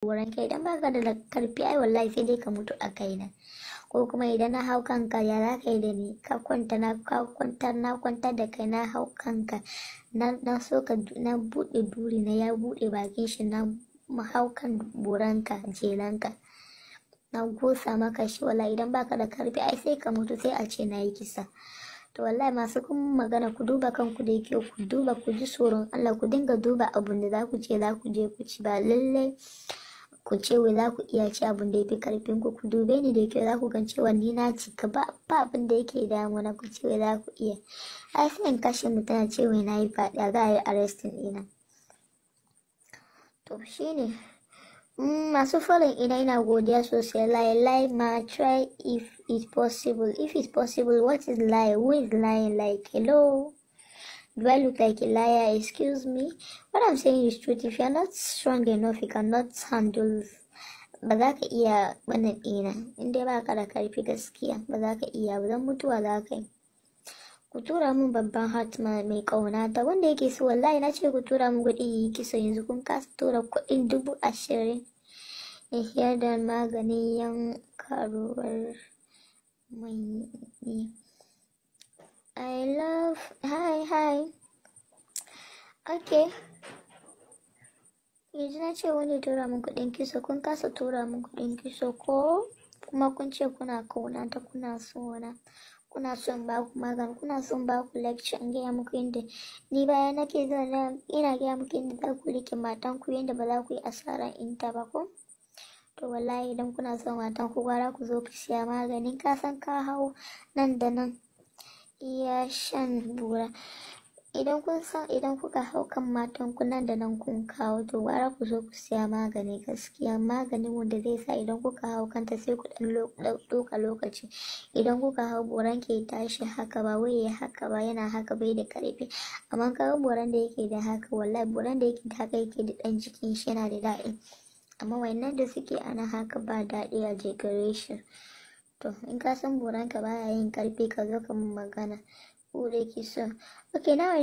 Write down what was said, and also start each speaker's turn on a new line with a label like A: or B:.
A: wurin kai idan baka da karfi ai wallahi sai dai ka mutu a kaina. Ko kuma idan na hau kanka ya za ka yi da ni, ka kwantar da kai na hau kanka na so ka na buɗe duri na ya buɗe bakin shi na hau kan buranka jelanka na gosa maka shi wallahi idan baka da karfi ai sai ka mutu sai a ce na yi kisa. To wallahi masu kuma magana ku duba kanku da yake ku duba ku ji tsoron Allah ku dinga duba abun da za ku ce za ku je ku ci ba lallai ku ce wai za ku iya ci abun da ya fi karfin ku dube ni da yake za ku gan cewa ni na cika ba abin da yake damu na ku ce wai za ku iya ai sai in kashe mutum na ce wai na yi faɗi za a yi arrestin ɗina. To shine masu falon ina godiya sosai lie ma try if it's possible what is lie, who is lying, like hello, do I look like a liar? Excuse me, what I'm saying is truth. If you're not strong enough you cannot handle, ba za ka iya wannan ɗina inda ba ka da karfi gaskiya ba za ka iya ba zan mutuwa za ka yi. Ku tura mun babban heart mai kauna ta wanda yake so wallahi na ce ku tura mun kuɗi yi kiso yanzu kun kasa tura kuɗin 20,000 ya da maganin yan karuwar mai ne. I love hi okay yanzu na ce wanda tura mun kuɗin kiso kun kasa tura mun kuɗin kiso ko kuma kun ce kuna kauna ta kuna so na kuna son ba ku magana kuna son ba ku lecture in gaya muku inda ni baya nake zana ina gaya muku inda za ku rike matan ku yanda ba za ku yi asaran inta ba ko. To wallahi idan kuna son matan ku gwara ku zo ku siya maganin ka san ka hau nan da nan iya shan bura idan kun san idan kuka hau kan matan ku nan da nan kun kawo to gwara ku zo ku siya magani gaskiya maganin wanda zai sa idan kuka hau kanta sai ku dan doka lokaci idan kuka hau buran ke tashi haka ba wai ya haka ba yana haka bai da karfi amma kaga buran da yake da haka wallahi buran da yake da haka yake da dan jikin shi yana da daɗi amma wayannan da suke ana haka ba daɗi a jegare shi. To in ka san buran ka baya yin karfi ka zo ka mun magana ko da yake so okay na